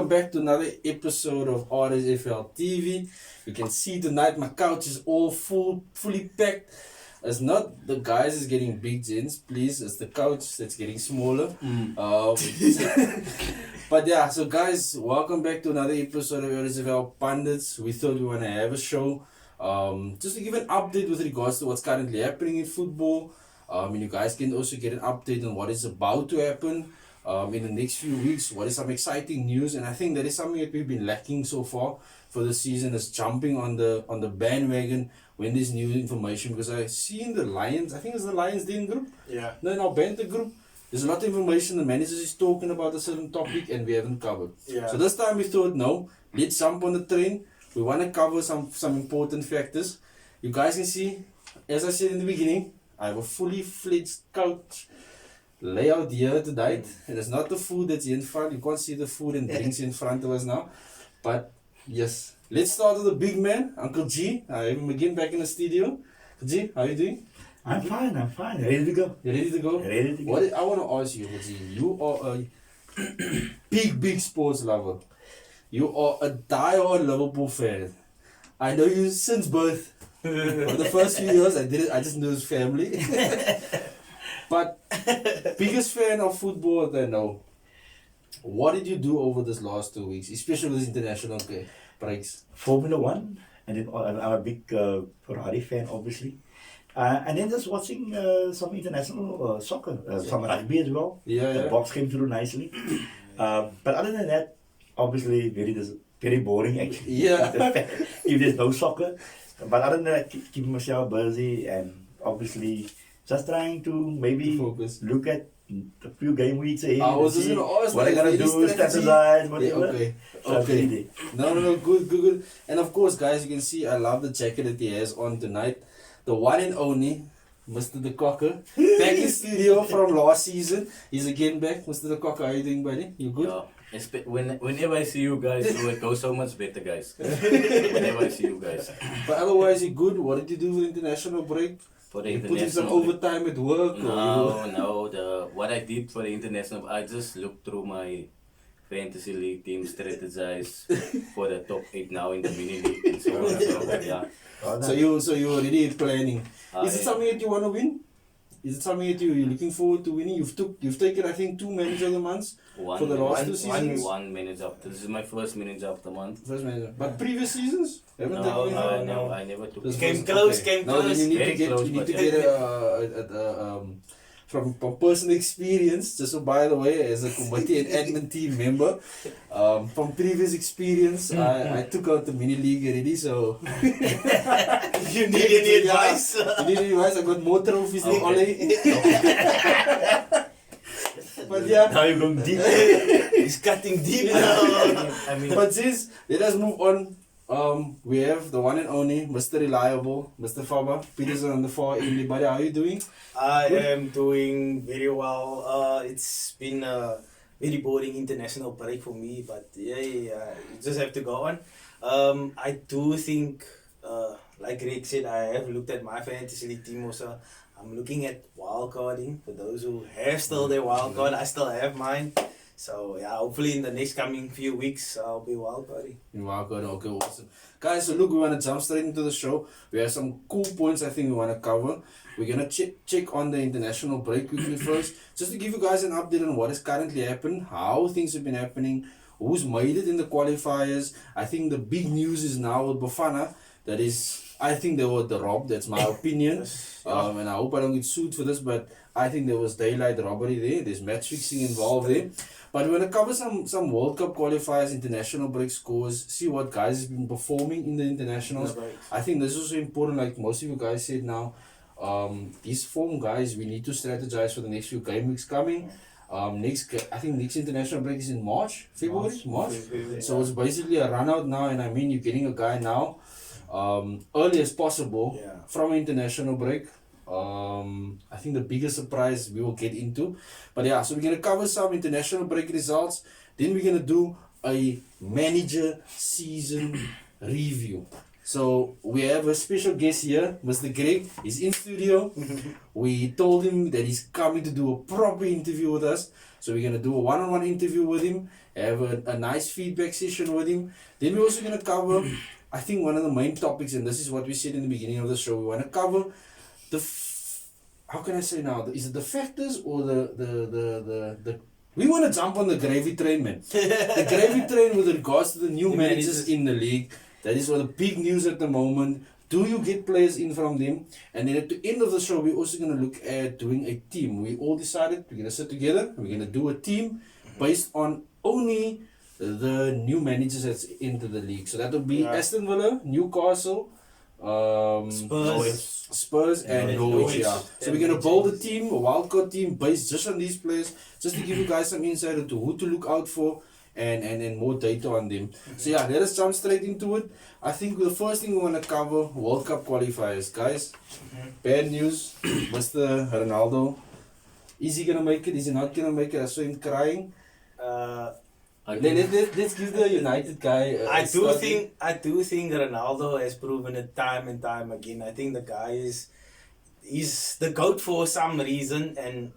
welcome back to another episode of RSFL TV. You can see tonight my couch is all fully packed. It's not the guys is getting big gents, please. It's the couch that's getting smaller. But yeah, so guys, welcome back to another episode of RSFL Pundits. We thought we want to have a show just to give an update with regards to what's currently happening in football. And you guys can also get an update on what is about to happen in the next few weeks. What is some exciting news? And I think that is something that we've been lacking so far for the season, is jumping on the bandwagon when there's new information. Because I see in the Lions, I think it's the Lions Den group. Yeah. No, in our banter group, there's a lot of information. The manager is talking about a certain topic and we haven't covered. Yeah. So this time we thought, no, let's jump on the train. We want to cover some important factors. You guys can see, as I said in the beginning, I have a fully fledged couch layout here tonight. And it's not the food that's in front. You can't see the food and drinks in front of us now. But yes, let's start with the big man, Uncle G. I have him again back in the studio. Uncle G, how are you doing? I'm fine. Ready to go. You ready to go? Ready to go. What I want to ask you, Uncle G, you are a big sports lover. You are a die-hard Liverpool fan. I know you since birth. For the first few years, I just knew his family. But biggest fan of football that I know. What did you do over this last 2 weeks, especially with this international breaks? Formula One, and then I'm a big Ferrari fan, obviously. And then just watching some international soccer, some rugby as well. Yeah, The box came through nicely. But other than that, obviously very boring actually. Yeah. If there's no soccer. But other than that, keeping myself busy and obviously just trying to maybe Focus. look at a few game weeks ahead. I was and just see going to ask, what I'm gonna do, strategize, whatever. Okay. No, good. And of course, guys, you can see I love the jacket that he has on tonight. The one and only Mr. The Koker, back in studio from last season. He's again back. Mr. The Koker, how are you doing, buddy? You good? Whenever I see you guys, it goes so much better, guys. Whenever I see you guys. But otherwise, you good? What did you do with international break? For the You put in some international overtime at work? What I did for the international, I just looked through my fantasy league team, strategize for the top 8 now in the mini league and so on. So, yeah. So you're already planning. Is it something that you want to win? Is it something that you're looking forward to winning? You've taken, I think, 2 manager of the months for the last 2 seasons. One manager. This is my first manager of the month. First manager. But previous seasons? Haven't taken any? No, I never took it. Came close. No, then you need Very to get, close, you need but to get from personal experience, just so by the way, as a committee and admin team member, from previous experience, I took out the mini league already, so... You need any advice? You need any advice? I got more trophies than Ole. But yeah. Now you're going deep. He's cutting deep now. But since, let us move on. We have the one and only Mr. Reliable, Mr. Faber, Petersen on the far end. Buddy, how are you doing? I am doing very well. It's been a very boring international break for me, but yeah, you just have to go on. I do think, like Greg said, I have looked at my fantasy league team also. I'm looking at wildcarding. For those who have still their wildcard, I still have mine. So yeah, hopefully in the next coming few weeks, I'll be wildcarding. Okay, awesome. Guys, so look, we want to jump straight into the show. We have some cool points I think we want to cover. We're going to check on the international break quickly first, just to give you guys an update on what is currently happening, how things have been happening, who's made it in the qualifiers. I think the big news is now with Bafana. That is, I think they were the rob, that's my opinion. And I hope I don't get sued for this, but I think there was daylight robbery there. There's match fixing involved there. But we're going to cover some World Cup qualifiers, international break scores, see what guys have been performing in the internationals. Right. I think this is also important, like most of you guys said now. These form guys, we need to strategize for the next few game weeks coming. I think next international break is in March, February. So it's basically a run out now, and I mean you're getting a guy now early as possible from an international break. I think the biggest surprise we will get into. But yeah, so we're going to cover some international break results. Then we're going to do a manager season review. So we have a special guest here, Mr. Greg. He's in studio. We told him that he's coming to do a proper interview with us. So we're gonna do a one-on-one interview with him, have a nice feedback session with him. Then we're also gonna cover, I think one of the main topics, and this is what we said in the beginning of the show. We wanna cover how can I say now? Is it the factors or the we want to jump on the gravy train, man. The gravy train with regards to the new managers in the league. That is one of the big news at the moment. Do you get players in from them? And then at the end of the show, we're also going to look at doing a team. We all decided we're going to sit together. We're going to do a team based on only the new managers that's into the league. So that would be Aston Villa, Newcastle, Spurs and Norwich. Yeah. So we're going to build a team, a wildcard team based just on these players, just to give you guys some insight into who to look out for. And more data on them. So yeah, let us jump straight into it. I think the first thing we want to cover, World Cup qualifiers. Guys, bad news, Mr. Ronaldo. Is he going to make it? Is he not going to make it? I saw him crying. Let's give the United guy I do think Ronaldo has proven it time and time again. I think the guy is the GOAT for some reason, and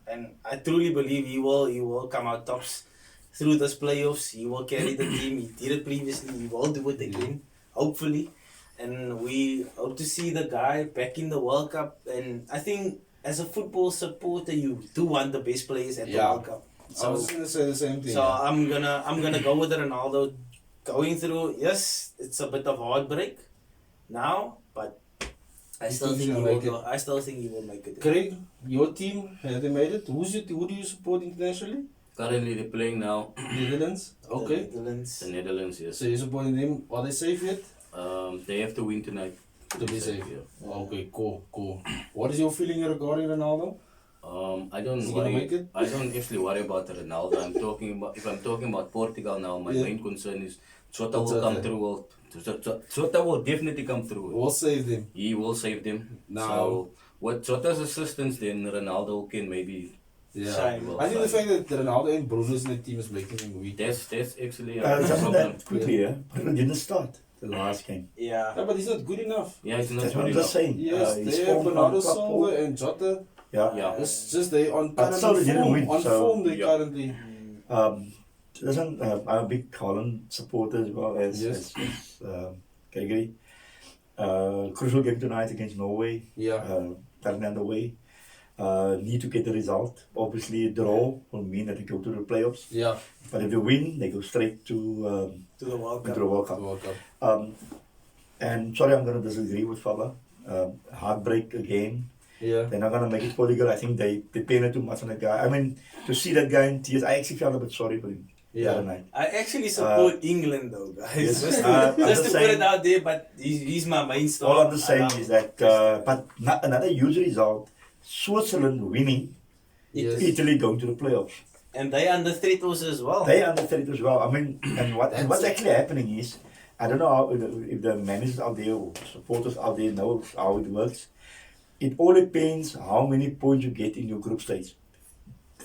I truly believe he will come out tops. Through this playoffs, he will carry the team. He did it previously. He will do it again, hopefully. And we hope to see the guy back in the World Cup. And I think as a football supporter, you do want the best players at the World Cup. So, I was going to say the same thing. So I'm gonna go with Ronaldo going through. Yes, it's a bit of heartbreak now, but I still think he will go. I still think he will make it. Craig, your team, have they made it? Who do you support internationally? Currently, they're playing now. Netherlands? Okay. The Netherlands, yes. So you're supporting them? Are they safe yet? They have to win tonight to be safe. Yeah. Okay, cool. What is your feeling regarding Ronaldo? I don't actually worry about Ronaldo. If I'm talking about Portugal now, my main concern is Jota will come through. Jota will definitely come through. We'll save them. He will save them. Now, so with Jota's assistance, then Ronaldo can maybe. Yeah, I think the fact that Ronaldo and Bruno's in the team is making him weak. That's actually a just problem. that quickly, Bruno didn't start the last game. Yeah, but he's not good enough. Yeah, he's not That's good what I'm enough. just saying. Yes, they have Bernardo Silva and Jota. Yeah. It's just they on form they currently. Listen, I'm a big Holland supporter as well as Gregory. Crucial game tonight against Norway. Turning underway. Need to get the result. Obviously, a draw will mean that they go to the playoffs. Yeah. But if they win, they go straight to the World Cup. The World Cup. And sorry, I'm going to disagree with Faba. Heartbreak again. Yeah. They're not going to make it Portugal. I think they painted too much on the guy. I mean, to see that guy in tears, I actually felt a bit sorry for him. The other night. I actually support England though, guys. Yes, just to put it out there, but he's my main star. All I'm just saying is that, but not another huge result. Switzerland winning, Italy going to the playoffs. And they under threat also as well. I mean, and what's actually happening is, I don't know if the managers out there or supporters out there know how it works. It all depends how many points you get in your group stage.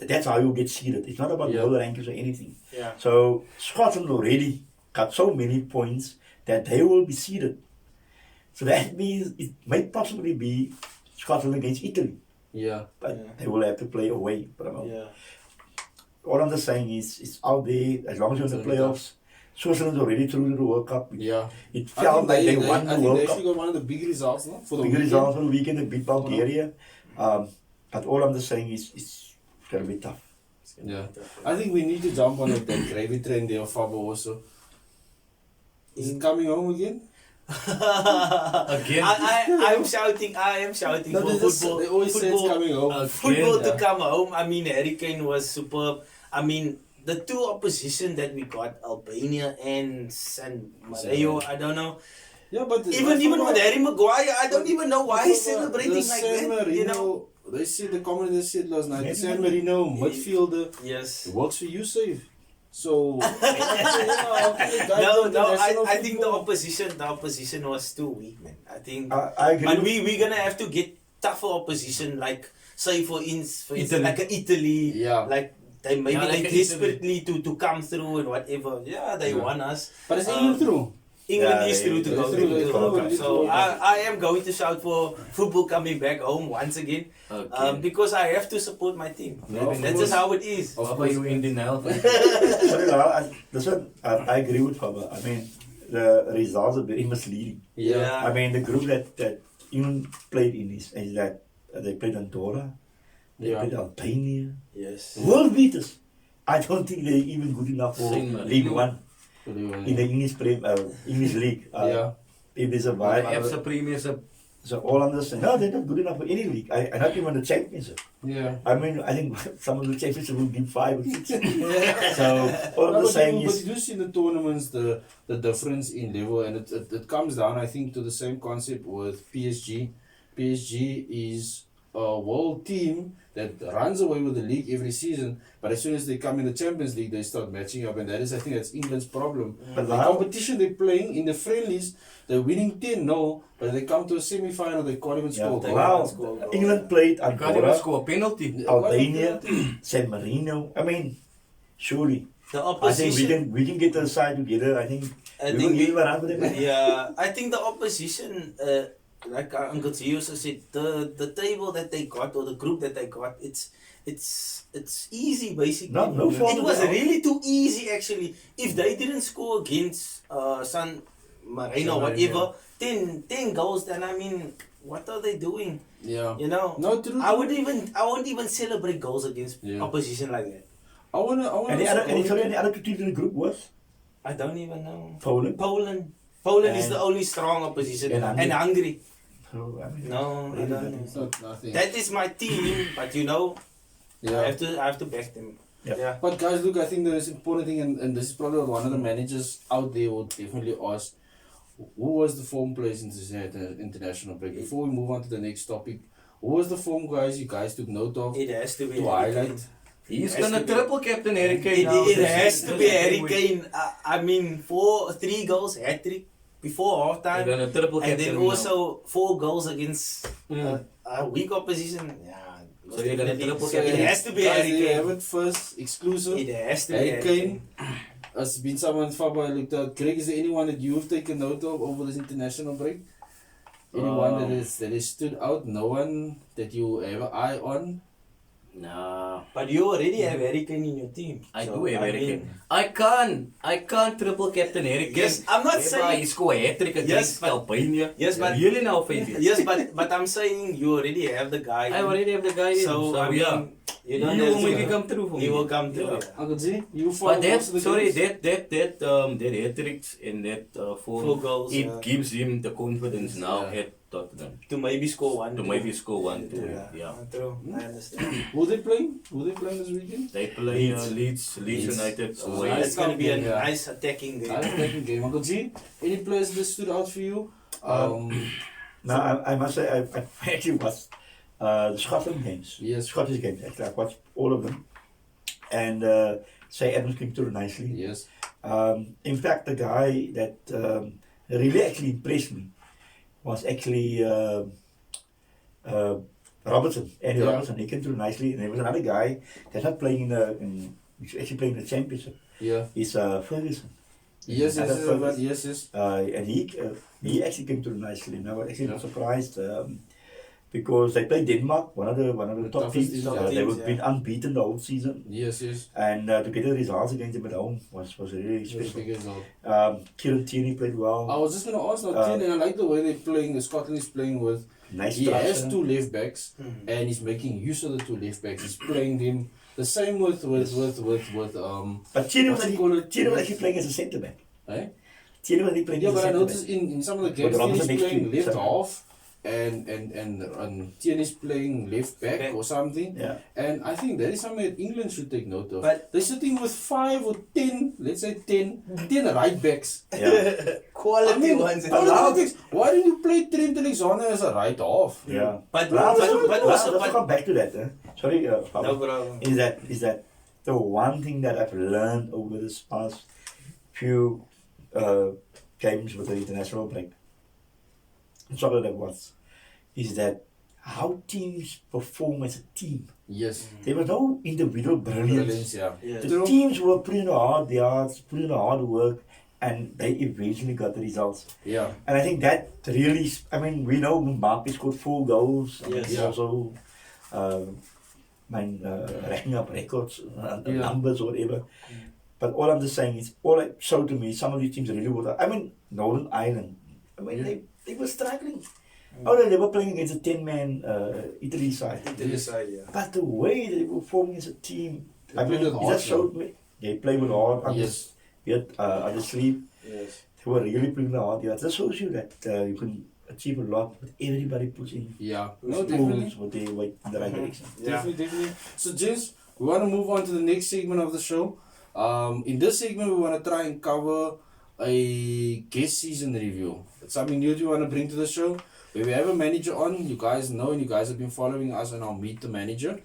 That's how you get seeded. It's not about world rankings or anything. Yeah. So Scotland already got so many points that they will be seeded. So that means it might possibly be Scotland against Italy. Yeah. But they will have to play away. Yeah. All I'm just saying is, it's out there, as long as you're in the playoffs. Switzerland's already through to the World Cup. It felt like they won the World Cup. I think they actually got one of the big results, no? For the big results on the weekend, they beat Bulgaria. But all I'm just saying is, it's going to be tough. Yeah. I think we need to jump on that gravy train there, Fabo also. Is it coming home again? Again? I am shouting No, for football. They always say it's coming home. Football to come home. I mean, Harry Kane was superb. I mean, the two opposition that we got, Albania and San Marino, I don't know. Yeah, but even with Harry Maguire, I don't even know why he's celebrating like San that. Marino, they said, the commentators said last night, the San Marino midfielder, yes, it works for you, safe. So I think the opposition was too weak, man. I think, I agree. But we're gonna have to get tougher opposition, like say for instance, like Italy, like they maybe like desperately to come through and whatever. Yeah, they won us. But is England through? England is through to they're go through, to they're the through, World Cup. they're So through. I am going to shout for football coming back home once again. Okay. Because I have to support my team. No, of That's course. just how it is. Of What course. are you in denial? Sorry, Lyle, I agree with Fabian. I mean, the results are very misleading. Yeah. I mean, the group that England played in is that they played Andorra, they Yeah. played Albania, Yes. world beaters. I don't think they're even good enough for Saint Marino. League One in the English League. Yeah. If they The survive, EFSA Premiership. so all understand. No, they're not good enough for any league. I not even the championship. Yeah. I mean, I think some of the championship will give 5 or 6. So all No, I'm but saying you is, do see the tournaments, the difference in level, and it comes down, I think, to the same concept with PSG. PSG is a world team that runs away with the league every season, but as soon as they come in the Champions League, they start matching up, and that is, I think, that's England's problem. But The now- competition they're playing in the friendlies, they're winning 10-0, but they come to a semi-final, they can't even yeah, score. a goal. wow, England played You can't even Andorra, score a penalty. Albania, San Marino. I mean, surely. The I think opposition. we can get the side together. I think I we think will give a run for them. Yeah, I think the opposition, like Uncle Gio said, the table that they got or the group that they got, it's easy basically. No fault It was at all. really too easy actually. If they didn't score against San Marino, whatever, 10 goals, then I mean, what are they doing? Yeah. You know, No, true. I won't even celebrate goals against Yeah. opposition like that. I wanna And the other two teams in the group was I don't even know. Poland. Poland is And- the only strong opposition and and Hungary. So, I mean, No, I don't know. It's not nothing. That is my team, but you know, Yeah. I have to back them. Yep. Yeah. But guys, look, I think the most important thing, and this is probably what one of the managers out there will definitely ask, who was the form players in the international break? Before we move on to the next topic, who was the form guys you guys took note of It has to be to Harry highlight? Kane. He's Has gonna to be- triple captain Harry Kane now. It This has is- to this be is Harry big Kane. I mean, 3 goals hat trick before They're halftime, gonna triple and captain then him now. also 4 goals against Mm. a weak opposition. Yeah. So you're gonna triple So It has to be guys, Harry there you Kane. have it first, exclusive. It has to be Harry Harry Kane. Kane. Has been someone Fabio looked at. Greg, is there anyone that you've taken note of over this international break? Anyone that is stood out? No one that you have an eye on? Nah, But you already have Harry Kane in your team. I So, do have Harry mean, Kane. I can't triple captain Harry Kane. Yes, I'm not saying- he scored a hat trick Yes, against but- Albania. Yes, but- really now, Fabian. Yes, but I'm saying you already have the guy. I already have the guy in. So, I mean, yeah, you he don't will have to- maybe come through for me. He will come through. Yeah. Uncle Z, you follow But that, most of the sorry, games? that hat tricks and that Four form, goals, it yeah. gives him the confidence now Yeah. at Tottenham To maybe score 1. to maybe score 1-2. Yeah. Yeah. True. I understand. Who they playing? Who they playing this weekend? They play Leeds. Leeds United So away. nice. It's going to be a Yeah. nice attacking game. Nice attacking game. Uncle Z, any players that stood out for you? Now I must say I actually watched the Scotland games. Yes. Scottish games. Actually, I watched all of them, and say Adams came through nicely. Yes. In fact, the guy that really actually impressed me was actually Robertson. Andy Yeah. Robertson. He came through nicely, and there was another guy that's not playing he's actually playing in the championship. Yeah. Is Ferguson. Yes, Adam yes, Ferguson. yes, yes. And he actually came through nicely. And I was actually Yeah. not surprised because they played Denmark, one of the The top toughest teams. teams, They yeah. were been unbeaten the whole season, Yes, yes. and to get the results against them at home was really It was special. big result. Kieran Tierney played well. I was just going to ask now, Tierney, I like the way they're playing, Scotland is playing with, Nice he has structure. 2 left backs, Mhm. and he's making use of the 2 left backs. He's playing them the same with But Tierney was what's it called? actually playing as a centre back. eh? Tierney was actually playing Yeah, as a but I centre noticed back. in some of the But games, Robinson Tierney's next playing to him, left so- half, and Tierney's playing left back Back. or something. Yeah. And I think that is something that England should take note of. But- they're sitting with 5 or 10, let's say 10 right backs. Yeah. Quality I mean, ones. all the right backs. Why didn't you play Trent Alexander as a right half? Yeah. But Let's also, come back to that. Sorry, no Pablo. problem. is that the one thing that I've learned over this past few games with the international break, soccer that was, is that how teams perform as a team. Yes. There was no individual brilliance. Brilliance, yeah. Yeah. The teams were putting in the hard yards, putting in the hard work, and they eventually got the results. Yeah. And I think that really, I mean, we know Mbappe scored 4 goals. I mean, Yes. he's also racking up records, numbers or whatever. But all I'm just saying is, all it showed to me, some of these teams really were. I mean, Northern Ireland. I mean, they were struggling. Oh, they were playing against a 10-man Italy side. Italy side, yeah. But the way they were forming as a team, I mean, played with it heart, just showed me they play with heart. Under sleep. Yes. They were really playing the heart. Yeah, that shows you that you can achieve a lot, but everybody puts in. Yeah. No, definitely. Moves what they went in the right direction. Definitely. So, gents, we want to move on to the next segment of the show. In this segment, we want to try and cover a guest season review. It's something new we want to bring to the show. Where we have a manager on, you guys know, and you guys have been following us on our Meet the Manager.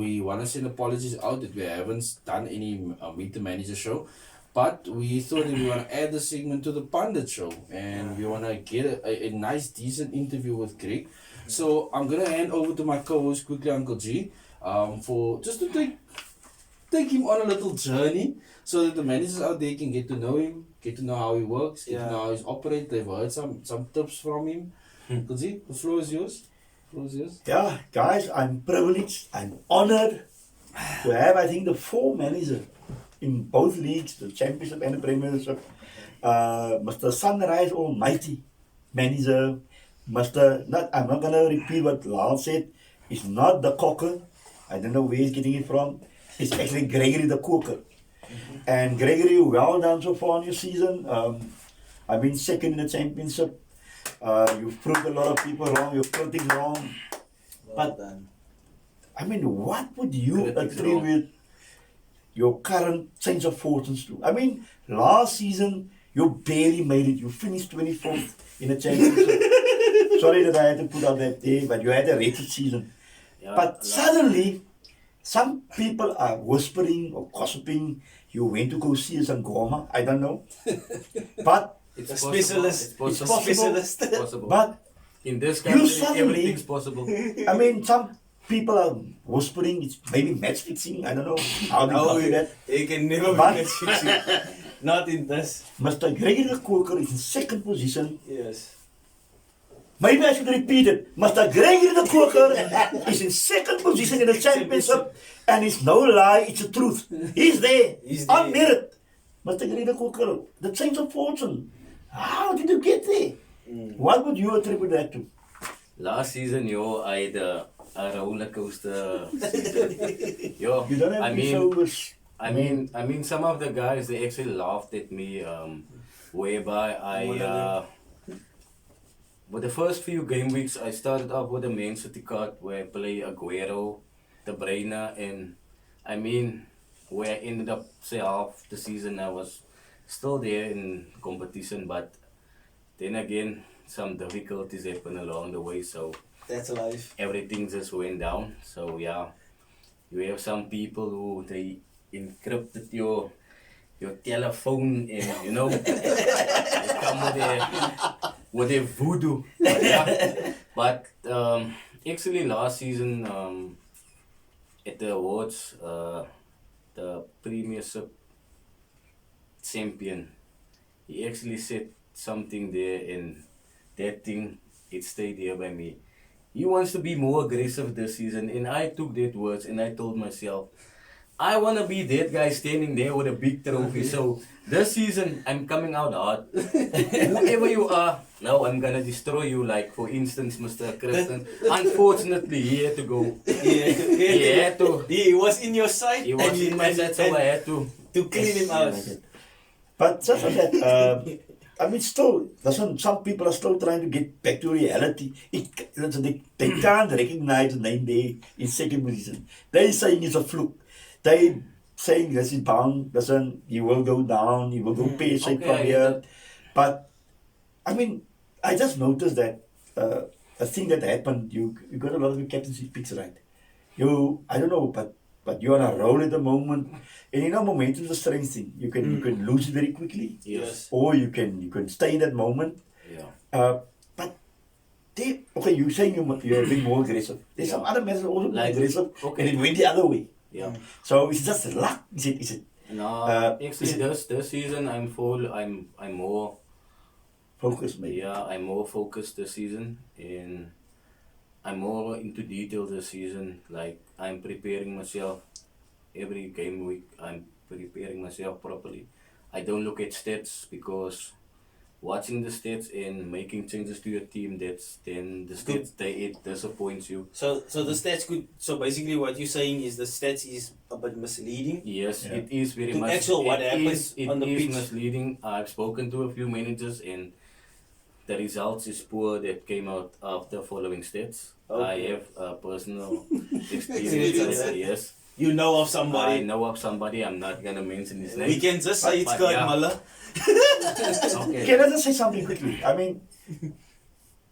We want to send apologies out that we haven't done any Meet the Manager show. But we thought that we want to add the segment to the Pundit show. And we want to get a nice, decent interview with Greg. So I'm going to hand over to my co-host quickly, Uncle G, for just to take him on a little journey so that the managers out there can get to know him, get to know how he works, get to know how he's operates. They've heard some tips from him. Uncle G, the floor is yours. Yeah, guys, I'm privileged, I'm honored to have, I think, the 4 managers in both leagues, the Championship and the Premiership. Mr. Sunrise Almighty manager, I'm not going to repeat what Lyle said, it's not the Koker, I don't know where he's getting it from, it's actually Gregory the Koker. And Gregory, well done so far in your season. I've been second in the Championship. You've proved a lot of people wrong, you've proved things wrong. Well done. I mean, what would you attribute your current change of fortunes to? I mean, last season, you barely made it. You finished 24th in the Championship. Sorry that I had to put out that day, but you had a wretched season. Yeah, But suddenly, some people are whispering or gossiping, you went to go see a Sangoma, I don't know. But it's A possible. specialist. It's possible. possible. Specialist. It's possible. but In this you country, suddenly- everything's possible. I mean, some people are whispering, it's maybe match fixing, I don't know how they No, do that. They can never But- be fixing. Not in this. Mr. Gregory the Koker is in second position. Yes. Maybe I should repeat it. Mr. Gregory the Koker is in second position in the Championship, and it's no lie, it's the truth. He's there, He's there. on merit. Mr. Gregory the Koker, the change of fortune. How did you get there? What would you attribute that to? Last season, I had a roller coaster season. You don't have I to be mean, so I mean, some of the guys they actually laughed at me, whereby with the first few game weeks, I started off with a Man City card where I play Aguero, De Bruyne, and I mean, where I ended up say half the season I was still there in competition, but then again, some difficulties happened along the way, so That's life. everything just went down. So yeah, you have some people who they encrypted your telephone and you know they come with their voodoo. But, yeah. But actually last season at the awards, the Premiership champion, he actually said something there, and that thing it stayed there by me. He wants to be more aggressive this season, and I took that words and I told myself, I want to be that guy standing there with a big trophy. So this season, I'm coming out hard. Whoever you are, now I'm gonna destroy you. Like for instance, Mr. Kristen. Unfortunately, he had to go. He had to. He was in your side. He was in my side, so I had to. To clean him out. But just on that, I mean, still, some people are still trying to get back to reality. They can't recognize the name there in second position. They're saying it's a fluke. They saying this is bound, you will go down, you will go pear-shaped from here. But, I mean, I just noticed that a thing that happened, you got a lot of your captaincy picks right. I don't know, but you're on a roll at the moment. And you know, momentum is a strange thing. You can lose it very quickly. Yes. Or you can stay in that moment. Yeah. But you're saying you're being more aggressive. There's some other methods also more Like, aggressive, okay. and it went the other way. Yeah. So it's just luck. Is it? No, actually, this season I'm more focused, maybe. Yeah, I'm more focused this season, and I'm more into detail this season. Like I'm preparing myself every game week. I'm preparing myself properly. I don't look at stats because watching the stats and making changes to your team, then the stats it disappoints you. So the stats could. So basically, what you're saying is the stats is a bit misleading. Yes, Yeah. it is very To much. actual what happens on the It is pitch. misleading. I've spoken to a few managers and the results is poor that came out after following stats. Okay. I have a personal Experience, experience. Yes, You know of I somebody. know of somebody. I'm not gonna mention his name. We can just say it's But Kurt yeah. Muller. Okay. Okay, let's just say something quickly. I mean,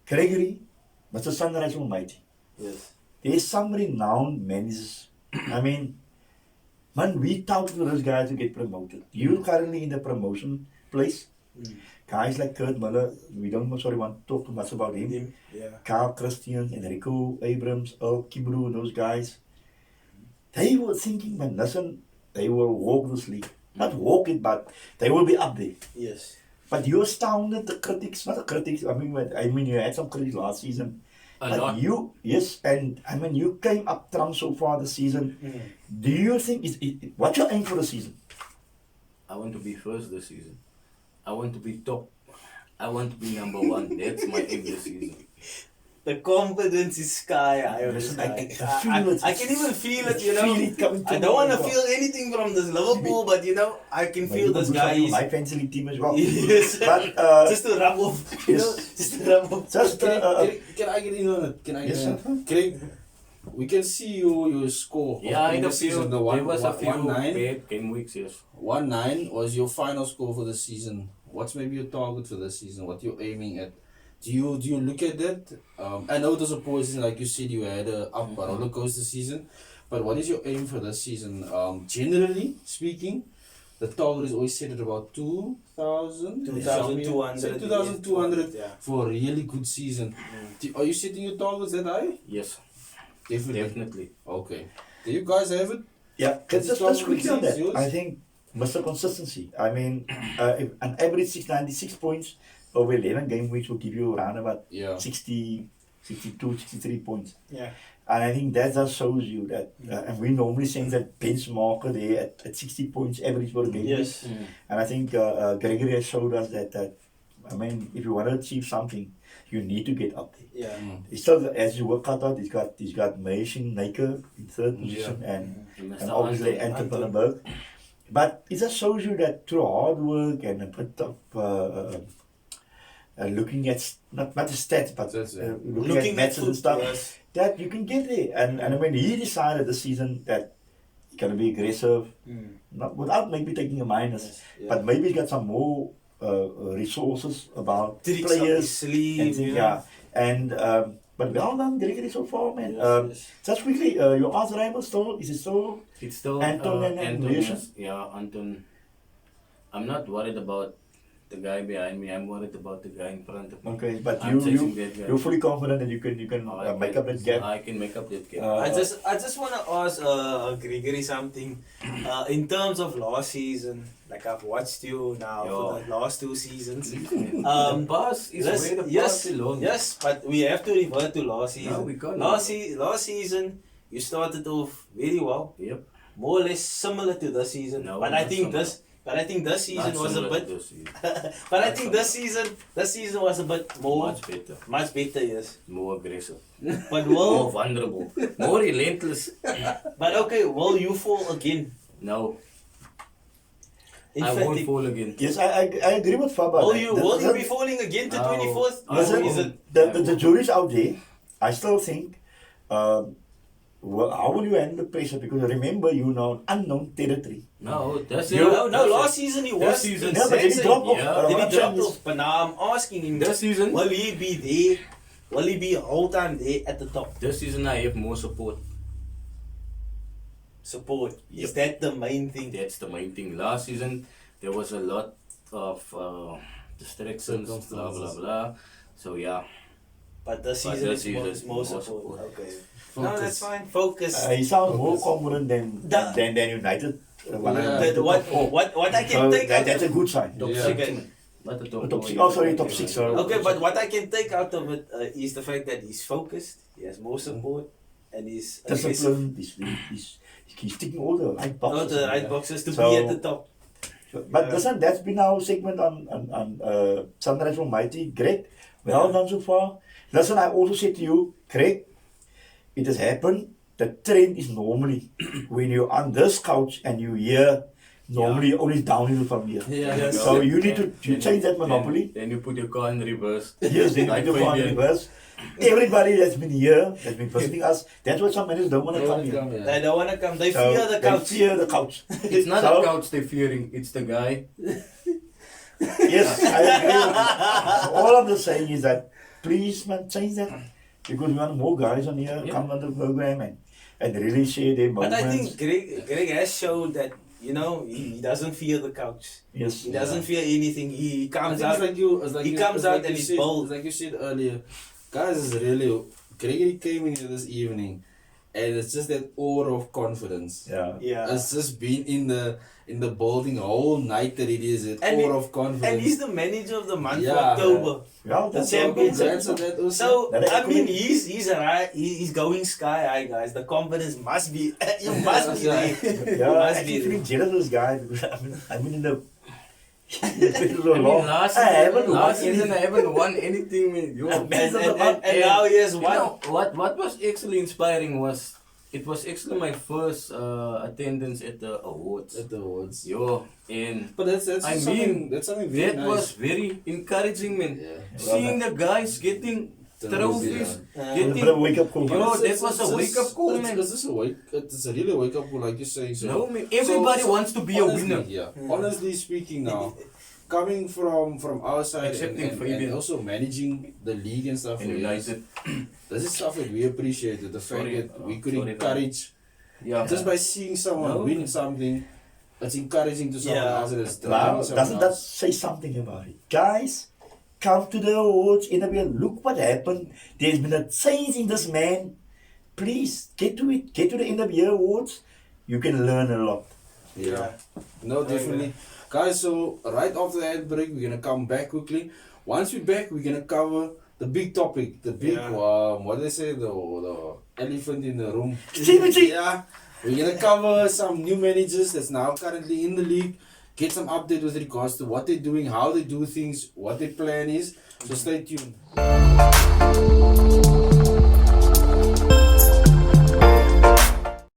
Gregory, Mr. Sunrise Almighty. Yes. There is some renowned managers. I mean, man, we tout for those guys to get promoted. You're currently in the promotion place. Guys like Kurt Muller, we don't want to talk too much about him. Yeah. Carl Christian, Enrico Abrams, Earl Kibru, those guys. They were thinking, man, listen, they will walk this league. Not walk it, but they will be up there. Yes. But you astounded the critics, not the critics, I mean you had some critics last season. A But lot. you, yes, and I mean you came up trump so far this season. Do you think, what's your aim for the season? I want to be first this season. I want to be top. I want to be number one. That's my aim this season. The confidence is sky high on this Listen, I guy. feel it. I can even feel it, you Feel know. it coming I to don't want to me. feel anything from this Liverpool, but you know, I can feel this guy is my fantasy league team as well. yes. But just to rub off, you know, just to rub off. just Can I get in on it? Can I get Yes, in on it? Craig, we can see your score. Yeah, in in the a few. season. The There was a few 1-9. bad game weeks. Yes. 1-9 was your final score for the season. What's maybe your target for the season? What you're aiming at? Do you look at that? I know it was a poison, like you said, you had a roller coaster season, but what is your aim for this season? Generally speaking, the target is always set at about 2,000, 2,200. 2,200 Yeah. for a really good season. Are you setting your targets that high? Yes. Definitely. Definitely. Okay. Do you guys have it? yeah, Let's just start quickly with on that. yours. I think Mr. Consistency. I mean, if an average 696 points over 11 game weeks will give you around about Yeah. 60, 62, 63 points. Yeah. And I think that just shows you that, and we normally saying that benchmarker there at 60 points average for a game week. Yes. And I think Gregory has showed us that, I mean, if you want to achieve something, you need to get up there. Yeah. It's still, as you work out, he's got Mason Naker in third position and obviously Anton Vandenberg. But it just shows you that through hard work and a bit of looking at, not the stats, but looking at matches and stuff, yes. that you can get there. And I mean, he decided this season that he's going to be aggressive, not without maybe taking a minus, Yes, yeah. but maybe he's got some more resources about Tricks up his players. sleeve, And things, you yeah. And but well done, Gregory, so far, man. Yes. Just quickly, your odds rival still, is it still? It's still Anton and Anton. Mason? Yeah, Anton. I'm not worried about the guy behind me. I'm worried about the guy in front of me. Okay, but I'm chasing you that guy. you're fully confident that you can make up that gap. I can make up that gap. I just want to ask Gregory something. In terms of last season, like I've watched you now for the last 2 seasons. The pass is where the pass belongs. Yes, but we have to revert to last season. No, we can't. Last season, you started off very well, Yep. more or less similar to this season. No, but I not think similar. this season Not was a similar bit. to this season. But I think this season was a bit more, Much better. yes. More aggressive. But More will, vulnerable. More relentless. but okay, will you fall again? No. In I fact, won't fall again. Yes, I agree with Faba. will you be falling again to No. 24th? I Listen, Is it? the jury's out there. I still think, well, how will you handle the pressure? Because remember, you're now in unknown territory. No, that's it. No, That's last it. season he This was. season, Yeah, but then he dropped off. Yeah. What Then I'm he dropped saying is- off. But now I'm asking him, This season, will he be there? Will he be whole time there at the top? this season I have more support. Support. Yep. Is that the main thing? That's the main thing. Last season there was a lot of distractions, blah blah blah. So yeah, But this But season this is more, season is more is more support. support. Okay. Focus. No, that's fine. Focus. He sounds more confident than The- United. What I can take out that's a good sign. Top Yeah. 6, man. Not the top Top four. six. Oh, sorry, top 6. Sorry. Okay, but what I can take out of it is the fact that he's focused, he has more support, and he's aggressive. Discipline. He's ticking all the right boxes. All the right boxes to So- be at the top. But listen, that's been our segment on Sunrise Almighty. Greg, well done so far. Listen, I also said to you, Greg, it has happened. The trend is normally when you're on this couch and you hear normally only downhill from here. Yeah. So you need to change that monopoly. Then you put your car in reverse. Yes, they Like need to find Fabian. reverse. Everybody that's been here, that's been visiting us, that's why some managers don't want to come here. They don't want to come, they So fear the couch. They fear the couch. It's not So- the couch they're fearing, it's the guy. Yes, I agree with you. So all I'm just saying is that please man, change that. Because we want more guys on here, Yeah. come on the program and really share their But moments. I think Greg has shown that, you know, he doesn't fear the couch. Yes. He doesn't fear anything. He comes out. He he comes out and he's bold. It's like you said earlier, guys, is really Gregory came in here this evening, and it's just that aura of confidence. Yeah. Yeah. It's just been in the building all night that it is that And aura of confidence. And he's the manager of the month for Yeah. October. Yeah, The that's champions. all. That's that also. So That is I mean, correct. he's going sky high, guys. The confidence must be. You must be Yeah. there. Yeah, I Must actually be feeling jealous of this guy because I've been in the I mean, last I haven't won season I haven't won anything, man. Yo. And now he has You won. know, what was actually inspiring was, it was actually my first attendance at the awards. at the awards. Yo, and But that's I something, mean, that's something very that nice. was very encouraging, man. Yeah. Seeing the guys getting trophies, Yeah. But a wake up call. Yo, that was a wake-up call, man. It's just a wake. It's a really wake up call, like you're saying. So, No, man, everybody wants to be a honestly, winner. Yeah. Honestly speaking, now coming from our side Excepting and Fabian. also managing the league and stuff. And for years, United. this is stuff that we appreciated. The fact Sorry, that we could sorry, encourage Yeah. just by seeing someone No. win something. It's encouraging to someone Yeah. else. And it's Now, driving someone doesn't that else. say something about it? Guys, come to the awards, interview, look what happened. There's been a change in this man. Please, get to it. Get to the end of year awards. You can learn a lot. Yeah. No, definitely. Guys, so right after the ad break, we're going to come back quickly. Once we're back, we're going to cover the big topic. The big, what do they say? The elephant in the room. Yeah. We're going to cover some new managers that's now currently in the league. Get some update with regards to what they're doing, how they do things, what their plan is. So stay tuned.